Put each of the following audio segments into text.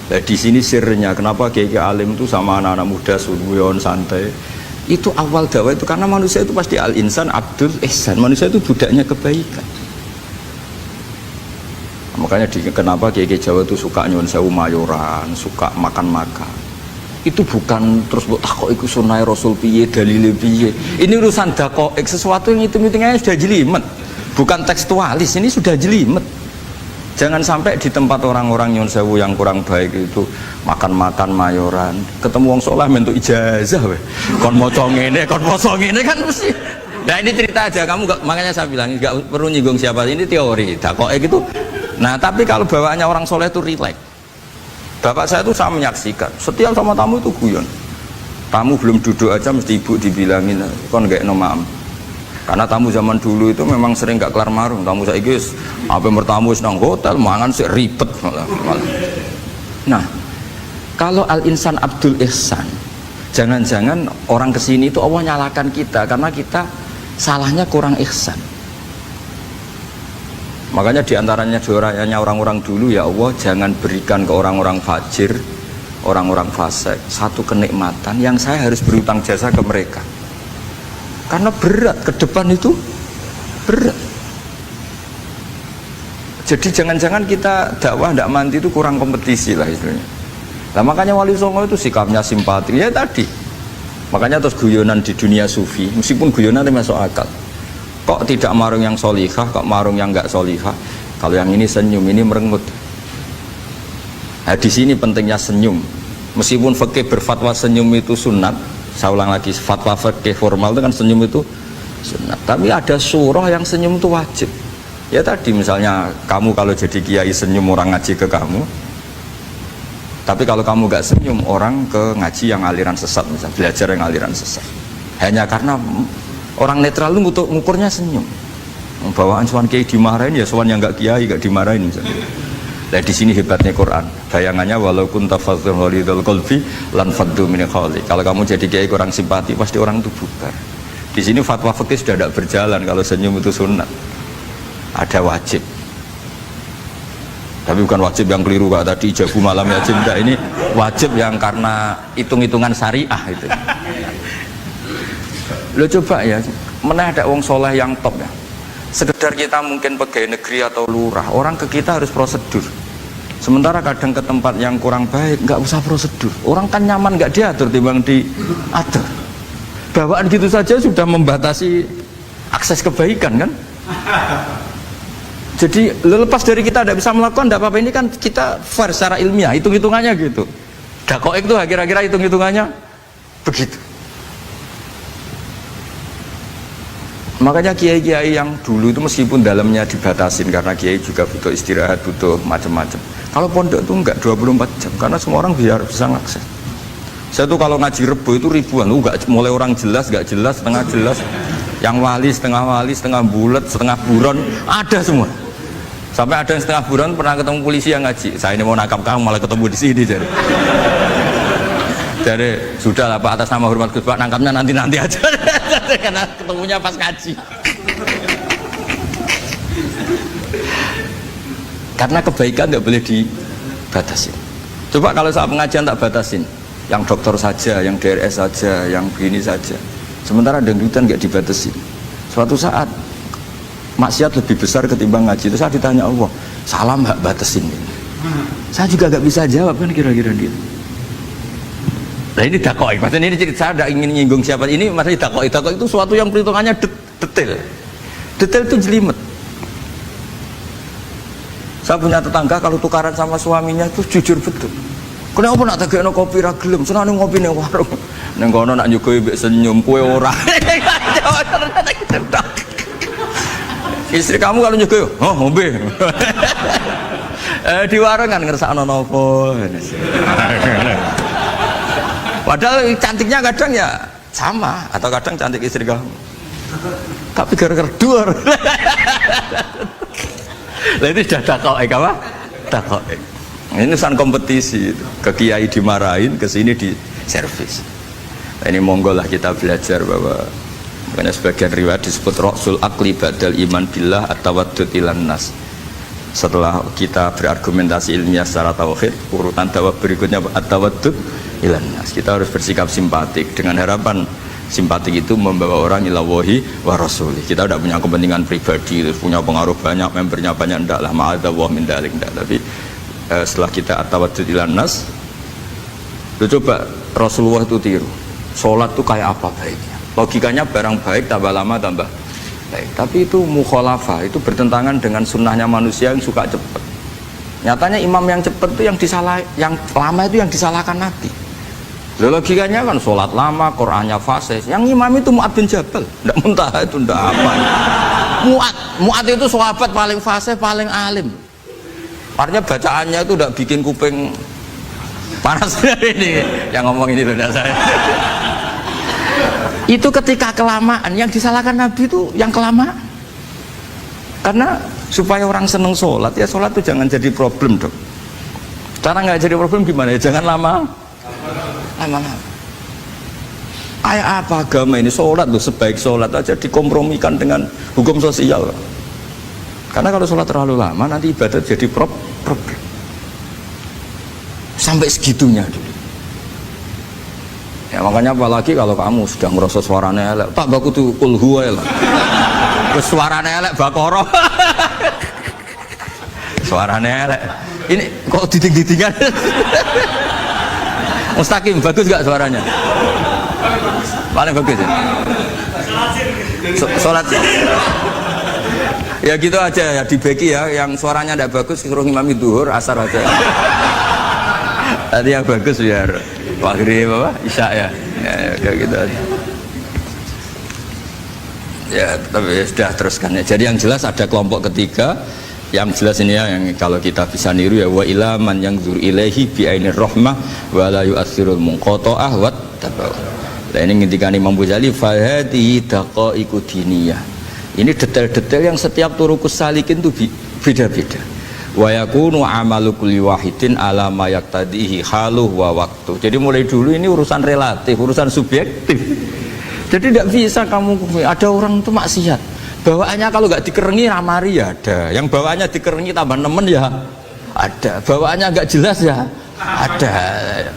Nah, di sini sirnya kenapa kiai alim itu sama anak-anak muda suruyon santai. Itu awal dakwah itu karena manusia itu pasti al-insan abdul ihsan. Manusia itu budaknya kebaikan. Makanya kenapa kiai Jawa itu suka nyuwun sewu mayoran, suka makan-makan. Itu bukan terus buat takok iku sunai Rasul piye dalile piye. Ini urusan dakoik sesuatu yang hitung-hitungannya sudah jelimet. Bukan tekstualis, ini sudah jelimet. Jangan sampai di tempat orang-orang nyuwun sewu yang kurang baik itu makan-makan mayoran, ketemu wong saleh mentuk ijazah weh. Kon maca ngene, kon maca ngene kan mesti. Nah ini cerita aja, kamu gak, makanya saya bilang enggak perlu nyinggung siapa, ini teori. Dakoik itu. Nah, tapi kalau bawaannya orang soleh itu rileks. Bapak saya itu saya menyaksikan, setiap sama tamu itu guyon. Tamu belum duduk aja mesti ibu dibilangin, kon gak nomam. Karena tamu zaman dulu itu memang sering gak kelar marung. Tamu saya guys, apa bertamu senang hotel, mangan sih ribet malah. Nah, kalau al-insan abdul ihsan, jangan-jangan orang kesini itu Allah nyalakan kita karena kita salahnya kurang ihsan. Makanya diantaranya doanya orang-orang dulu, ya Allah jangan berikan ke orang-orang fajir, orang-orang fasik satu kenikmatan yang saya harus berutang jasa ke mereka. Karena berat, ke depan itu berat. Jadi jangan-jangan kita dakwah tidak mandi itu kurang kompetisi lah istilahnya. Nah makanya Wali Songo itu sikapnya simpati, ya tadi. Makanya terus guyonan di dunia sufi, meskipun guyonan itu masuk akal. Kok tidak marung yang solihah, kok marung yang enggak solihah? Kalau yang ini senyum, ini merengut. Nah di sini pentingnya senyum. Meskipun fikih berfatwa senyum itu sunat, saya ulang lagi, fatwa fikih formal itu kan senyum itu sunat. Tapi ada surah yang senyum itu wajib. Ya tadi misalnya kamu kalau jadi kiai senyum orang ngaji ke kamu. Tapi kalau kamu gak senyum orang ke ngaji yang aliran sesat, misalnya belajar yang aliran sesat. Hanya karena orang netral lu ngukurnya senyum. Bawaan sowan kiai dimarahin ya sowan yang gak kiai gak dimarahin misalnya. Nah di sini hebatnya Quran. Bayangannya walau kunta fadhlan ghalidul qalbi lan faddu min khali. Kalau kamu jadi kiai kurang simpati pasti orang itu bubar. Di sini fatwa fikih sudah tidak berjalan kalau senyum itu sunat. Ada wajib. Tapi bukan wajib yang keliru Kak tadi ijabu malam ya cinta, ini wajib yang karena hitung-hitungan syariah itu. Lo coba ya, mana ada wong soleh yang top ya. Sekedar kita mungkin pegawai negeri atau lurah, orang ke kita harus prosedur. Sementara kadang ke tempat yang kurang baik nggak usah prosedur. Orang kan nyaman nggak diatur timbang diatur. Bawaan gitu saja sudah membatasi akses kebaikan kan. Jadi lepas dari kita tidak bisa melakukan tidak apa-apa, ini kan kita fair secara ilmiah, hitung-hitungannya gitu. Dakoik itu kira-kira hitung-hitungannya begitu. Makanya kiai-kiai yang dulu itu meskipun dalamnya dibatasin karena kiai juga butuh istirahat, butuh macam-macam. Kalau pondok itu enggak 24 jam karena semua orang biar bisa ngakses. Saya tuh kalau ngaji Rebo itu ribuan, enggak mulai orang jelas, enggak jelas, setengah jelas, yang wali, setengah bulat, setengah buron, ada semua. Sampai ada yang setengah buron pernah ketemu polisi yang ngaji. Saya ini mau nangkap kamu malah ketemu di sini jadi. Jadi sudah lah Pak, atas nama hormat Gus Pak, nangkapnya nanti aja. Karena ketemunya pas ngaji. Karena kebaikan nggak boleh dibatasin. Coba kalau saat pengajian tak batasin, yang dokter saja, yang DRS saja, yang begini saja. Sementara dangdutan nggak dibatasin. Suatu saat maksiat lebih besar ketimbang ngaji. Itu saya ditanya Allah, salam nggak batasin ini. Saya juga nggak bisa jawab kan kira-kira gitu. Nah ini dakoik, maksudnya ini cerita, saya tidak ingin nyinggung siapa, ini maksudnya dakoik itu suatu yang perhitungannya detail itu jelimet. Saya punya tetangga kalau tukaran sama suaminya itu jujur betul. Kenapa nak tegakno kopi ra gelem, senane ngopi ning warung. Ning kono nak nyugoi mbek senyum kowe ora. Istri kamu kalau nyugoi, oh ngombe. Di warung kan ngersakno napa. Padahal cantiknya kadang ya sama, atau kadang cantik istri kamu. Tapi gara-gara dua. Lah itu sudah dakoik apa? Dakoik. Ini urusan kompetisi itu. Ke kiai dimarahin, ke sini di servis. Nah, ini monggo lah kita belajar bahwa makanya sebagian riwayat disebut rasul akli badal iman billah at-tawaddud ilan nas. setelah kita berargumentasi ilmiah secara tauhid, urutan dakwah berikutnya at-tawaddud ilan nas. Kita harus bersikap simpatik dengan harapan simpatik itu membawa orang ilawahi wa rasulih. Kita tidak punya kepentingan pribadi, punya pengaruh banyak, membernya banyak, ndaklah ma'adzallah min dalik, ndak. Tapi setelah kita at-tawaddud ilan nas, lu coba Rasulullah itu tiru. Sholat itu kayak apa baiknya? Logikanya barang baik tambah lama tambah baik. Tapi itu mukhalafah, itu bertentangan dengan sunnahnya manusia yang suka cepat. Nyatanya imam yang cepat itu yang lama itu yang disalahkan Nabi. Logikanya kan sholat lama, Qur'annya fasih. Yang imam itu Mu'ad bin Jabal, tidak muntah itu, tidak apa. Mu'ad itu sahabat paling fasih, paling alim. Artinya bacaannya itu tidak bikin kuping panas ini. Yang ngomong ini loh, saya. Itu ketika kelamaan, yang disalahkan Nabi itu yang kelamaan. Karena supaya orang seneng sholat, ya sholat itu jangan jadi problem dong. Cara nggak jadi problem gimana ya? Jangan lama-lama. Kayak apa agama ini? Sholat loh, sebaik sholat aja dikompromikan dengan hukum sosial. Karena kalau sholat terlalu lama nanti ibadat jadi problem. Sampai segitunya dulu. Ya makanya apalagi kalau kamu sudah merasa suaranya elek, tak baku tuh kulhu ya lah. Suaranya elek bakoro. Suaranya elek. Ini kok diting-ditingan. Mustaqim, bagus gak suaranya? Paling bagus ya? Sholat ya gitu aja ya, dibagi ya. Yang suaranya tidak bagus suruh imami duhur, asar aja. Tadi yang bagus biar maghrib apa? Isya ya. Ya gitu aja. Ya tapi sudah teruskan ya. Jadi yang jelas ada kelompok ketiga. Yang jelas ini ya, yang kalau kita bisa niru ya, wa ila man yang zur ilaihi bi ainir rahmah wa la yu'athirul munqata'ah wa tabaw. Nah ini ngintikan Imam Ghazali fa hadhihi daqaiqu diniyah. Ini detail-detail yang setiap turukus salikin itu beda-beda. Wa yakunu amalu kulli wahidin ala ma yaqtadihi haluh wa waqtu. Jadi mulai dulu ini urusan relatif, urusan subjektif. Jadi tidak bisa kamu ada orang itu maksiat. Bawaannya kalau nggak dikerengi ramari ya ada, yang bawaannya dikerengi tambah nemen ya ada, bawaannya nggak jelas ya ada,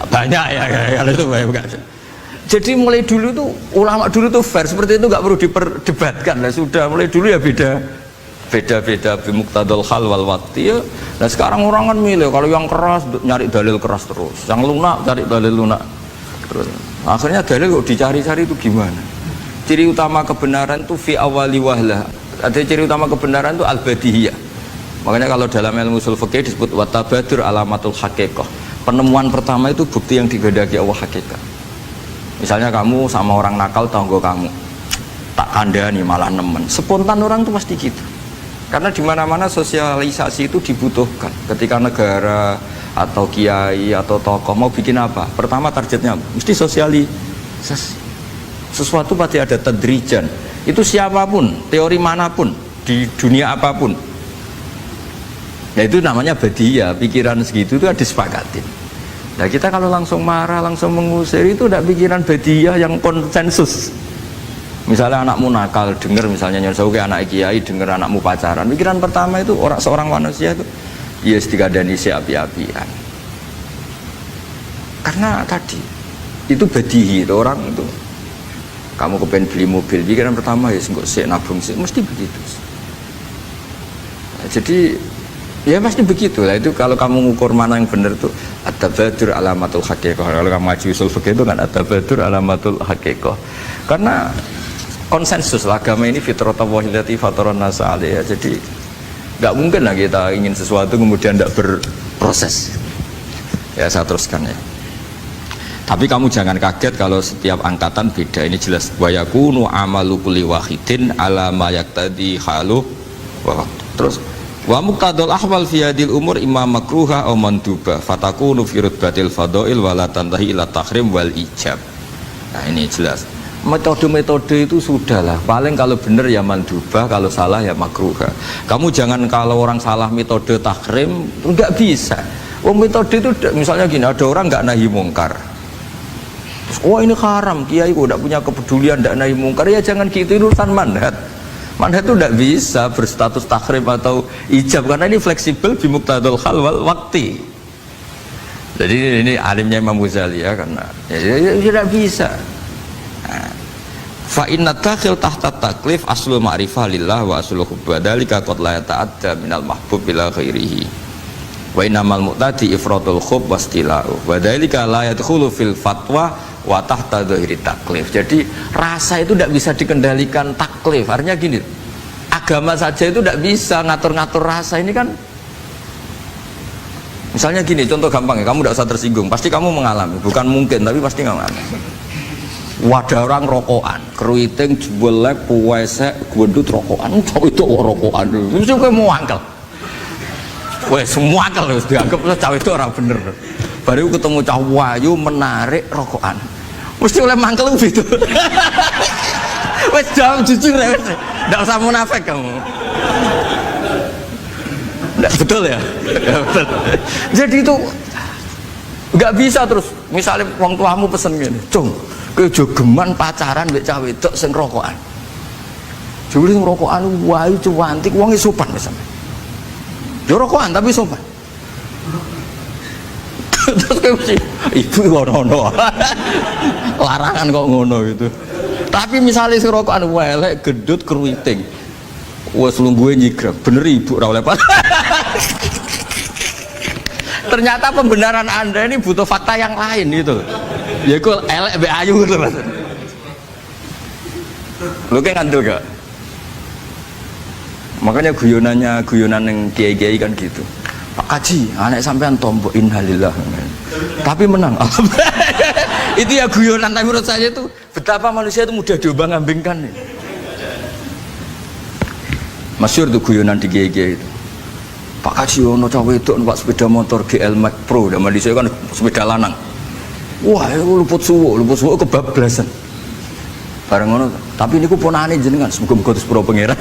banyak ya kalau itu banyak. Jadi mulai dulu tuh ulama dulu tuh fair seperti itu, nggak perlu diperdebatkan lah, sudah mulai dulu ya beda bimuqtadal hal wal waqti ya. Nah sekarang orang kan milih, kalau yang keras nyari dalil keras terus, yang lunak cari dalil lunak terus, akhirnya dalil kok dicari-cari itu gimana? Ciri utama kebenaran itu fi awali wahlah. Ada ciri utama kebenaran itu al-badihiyah. Makanya kalau dalam ilmu ushul fikih disebut watabadur alamatul haqiqah. Penemuan pertama itu bukti yang digedaki Allah hakikat. Misalnya kamu sama orang nakal tanggo kamu, tak kandani malah nemen. Spontan orang itu pasti gitu. Karena di mana-mana sosialisasi itu dibutuhkan. Ketika negara atau kiai atau tokoh mau bikin apa? Pertama targetnya mesti sosialisasi. Sesuatu pasti ada tadrijan. Itu siapapun, teori manapun, di dunia apapun. Nah itu namanya badiyah, pikiran segitu itu disepakatin. Nah kita kalau langsung marah, langsung mengusir itu udah pikiran badiyah yang konsensus. Misalnya anakmu nakal, dengar misalnya nyuruh ke anak kiai, dengar anakmu pacaran. Pikiran pertama itu seorang manusia itu yes dikadani si api-apian. Karena tadi itu badihi, itu orang itu. Kamu kepengen beli mobil, pikiran pertama ya nggak sih nabung sih, mesti begitu. Nah, jadi ya pasti begitu lah. Itu kalau kamu mengukur mana yang benar tuh at-tabadur alamatul haqiqah. Kalau kamu ngaji usul fikih itu kan at-tabadur alamatul haqiqah. Karena konsensus lah, agama ini fitratallahi allati fataran nas 'alaiha. Jadi nggak mungkin lah kita ingin sesuatu kemudian tidak berproses. Ya saya teruskan ya. Tapi kamu jangan kaget kalau setiap angkatan beda. Ini jelas wa yakunu amalu kulli wahidin ala ma yaqtadi halu wa terus wa muqtadal ahwal fi hadil umur imma makruha aw manduba fatakunu fi rutbatil fadail wa la tantahi ila tahrim wal ijab. Nah ini jelas metode-metode itu sudahlah, paling kalau benar ya mandubah, kalau salah ya makruha. Kamu jangan kalau orang salah metode tahrim enggak bisa. Metode itu misalnya gini, ada orang enggak nahi mungkar. Wah ini haram, kiai kok tidak punya kepedulian, tidak nahi mungkar, ya jangan gitu, urusan manhat. Mana itu tidak bisa berstatus tahrim atau ijab karena ini fleksibel bimuqtadul hal wal waqti. Jadi ini alimnya Imam Ghazali ya, karena ya tidak bisa. Fa inna dakhil tahta taklif aslu ma'rifah lillah wa aslu hubba dzalika qad la yata'adda minal mahbub ila ghairihi. Wa innamal muqtadi ifradul khub wastila'u. Wa dzalika la yadkhulu fil fatwa wa tahta dhahiri taklif. Jadi rasa itu tidak bisa dikendalikan taklif. Artinya gini, agama saja itu tidak bisa ngatur-ngatur rasa. Ini kan misalnya gini, contoh gampang ya, kamu tidak usah tersinggung, pasti kamu mengalami, bukan mungkin tapi pasti kamu mengalami. Wadah orang rokokan, keriting, jebelek, puwesek, gendut rokokan, cowok itu rokokan dulu, mesti kayak mau angkel. Wah, semua angkel harus dianggap cowok itu orang bener. Baru ketemu cowok wayu menarik rokokan. Mesti oleh mangkel gitu. Wes jawab jujur ya, enggak usah munafik kamu. Enggak betul ya? Betul. Jadi itu enggak bisa terus misalnya wong tuamu pesen gini, "Cung, kowe jogeman pacaran mbek cah wedok sing rokokan." Jebule sing rokokan wayu cuantik, wong sopan wis sampe. Yo rokokan tapi sopan. Terus kayak mesti ibu ngono larangan kok ngono gitu. Tapi misalnya si rokokan welek gedut keriting wes lungguhe nyigrek bener ibu ora oleh ternyata pembenaran Anda ini butuh fakta yang lain gitu. Ya kok elek be ayu gitu Mas. Lu kayak ngandel gak? Makanya guyonan yang kiai-kiai kan gitu. Pak Kaji, anak sampean tombok innalillah. Tapi menang. Itu ya guyonan, tapi menurut saya itu betapa manusia itu mudah diombang-ambingkan. Masyhur tuh guyonan di GG itu. Pak Kaji ono cawe itu numpak sepeda motor GL Max Pro, zaman di saya kan sepeda lanang. Wah, luput suwo kebablasan. Bareng ngono, tapi niku ponakane jenengan, muga-muga sepuro pangeran.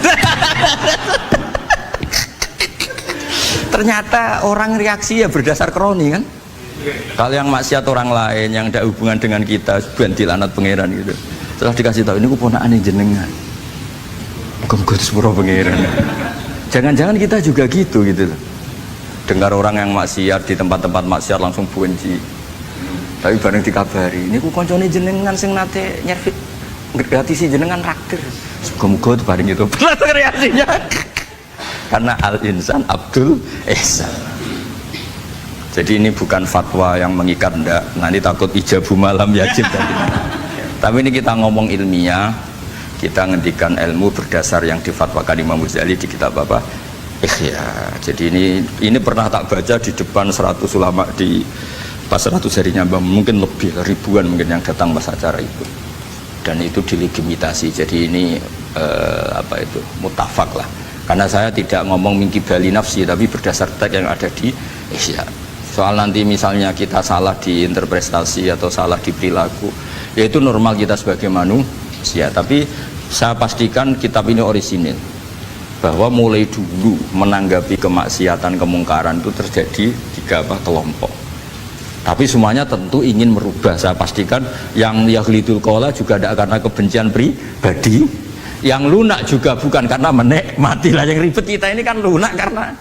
Ternyata orang reaksi ya berdasar kroni kan. Kalau yang maksiat orang lain yang tidak hubungan dengan kita banti lanat pangeran gitu. Setelah dikasih tahu ini keponakan jenengan. Muga-muga sepuro pangeran. Jangan-jangan kita juga gitu loh. Dengar orang yang maksiat di tempat-tempat maksiat langsung benci. Tapi bareng dikabari, ini ku koncone jenengan sing nate nyervit ngerti si jenengan raktir. Muga-muga bareng itu. Reaksinya. Karena al-insan Abdul Ihsan. Jadi ini bukan fatwa yang mengikat, enggak. Nanti takut ijabu malam yajib tadi. Tapi ini kita ngomong ilmiah, kita ngendikan ilmu berdasar yang difatwakan Imam Ghazali di kitab apa? Ikhya. Jadi ini pernah tak baca di depan 100 ulama di pas 100 harinya, mungkin lebih ribuan mungkin yang datang pas acara itu. Dan itu dilegitimasi. Jadi ini mutafak lah. Karena saya tidak ngomong mingki bali nafsi, tapi berdasar teks yang ada di Ihya. Soal nanti misalnya kita salah di interpretasi atau salah di perilaku, yaitu normal kita sebagai manusia. Tapi saya pastikan kitab ini orisinil, bahwa mulai dulu menanggapi kemaksiatan kemungkaran itu terjadi 3 kelompok. Tapi semuanya tentu ingin merubah. Saya pastikan yang yahlidul qola juga tidak karena kebencian pribadi. Yang lunak juga bukan karena menikmati lah. Yang ribet kita ini kan lunak karena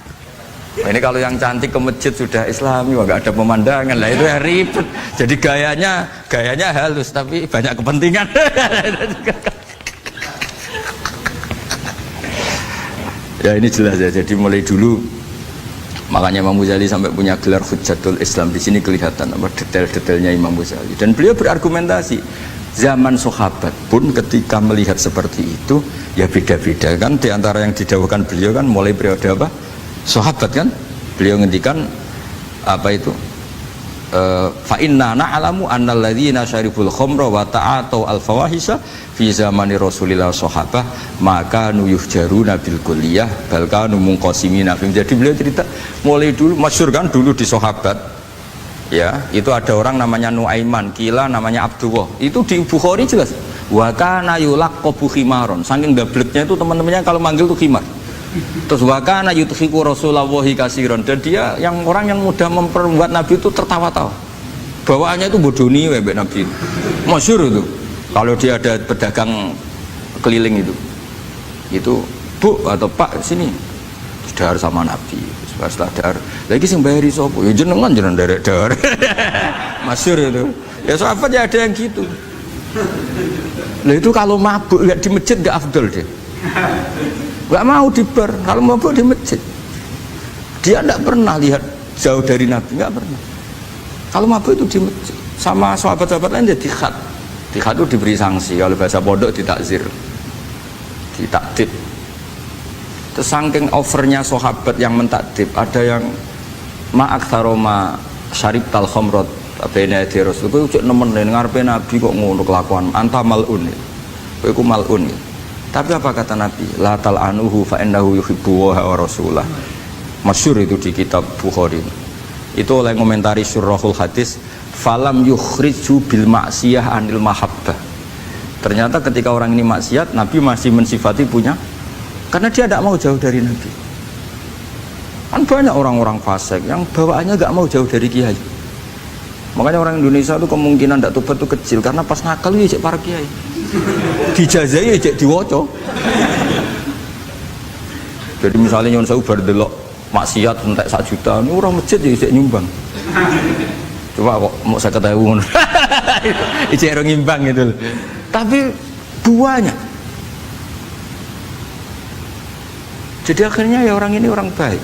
ini kalau yang cantik ke masjid sudah Islami, wah nggak ada pemandangan lah, itu ya ribet. Jadi gayanya halus tapi banyak kepentingan. Ya ini jelas ya. Jadi mulai dulu makanya Imam Ghazali sampai punya gelar Hujjatul Islam. Di sini kelihatan apa detail-detailnya Imam Ghazali. Dan beliau berargumentasi. Zaman sahabat pun ketika melihat seperti itu ya beda-beda kan, diantara yang didawuhkan beliau kan mulai periode apa? Sahabat kan, beliau ngendikan apa itu? Fa inna na'lamu annal ladzina syaribul khamra wa ta'atu al fawahisha fi zamani Rasulillah sahabah maka nuyuhjaruna bil kulliyah bal kanu munqasimina. Jadi beliau cerita mulai dulu masyhur kan dulu di sahabat. Ya, itu ada orang namanya Nuaiman, kila namanya Abdullah. Itu di Bukhari jelas. Wa kana yulaqabu khimaron. Saking dableknya itu teman-temannya kalau manggil tuh khimar. Terus wa kana yudhiku Rasulullah katsiran. Dan dia yang orang yang mudah memperbuat Nabi itu tertawa-tawa. Bawaannya itu bodoni mbek Nabi. Masyhur itu. Kalau dia ada pedagang keliling itu. itu, Bu atau Pak sini dahar sama Nabi. Setelah dahar lagi sing bayari sapa? Ya jenengan derek dahar. Masyhur itu. Ya sahabat ya ada yang gitu. Lah itu kalau mabuk nggak di masjid nggak afdol dia. Nggak mau di bar, kalau mabuk di masjid. Dia nggak pernah lihat jauh dari Nabi, nggak pernah. Kalau mabuk itu di masjid. Sama sahabat-sahabat lain dia dikhat. Dikhat itu diberi sanksi, kalau bahasa pondok ditakzir, ditakdib. Terus saking overnya sahabat yang mentakdib, ada yang ma'aktsaroma syarib tal khamrat bena di Rasul, kowe cek nemen ngarepe Nabi kok ngono kelakuan, anta malun. Kowe iku malun. Tapi apa kata Nabi? La tal'anuhu fa innahu yuhibbu wa rasulah. Masyhur itu di kitab Bukhari. Itu oleh komentari Syurahul Hadis, falam yukhriju bil maksiyah anil mahabbah. Ternyata ketika orang ini maksiat, Nabi masih mensifati punya, karena dia tidak mau jauh dari Nabi. Kan banyak orang-orang fasik yang bawaannya nggak mau jauh dari kiai. Makanya orang Indonesia itu kemungkinan tidak tobat itu kecil, karena pas nakal ya cek para kiai, dijazai ya cek diwoco. Jadi misalnya nyon sewu berdelok maksiat entek 1 juta, ini orang masjid ya cek nyumbang. Coba kok mau saya ketahui, cek orang ngimbang gitu. Tapi buahnya. Jadi akhirnya ya orang ini orang baik.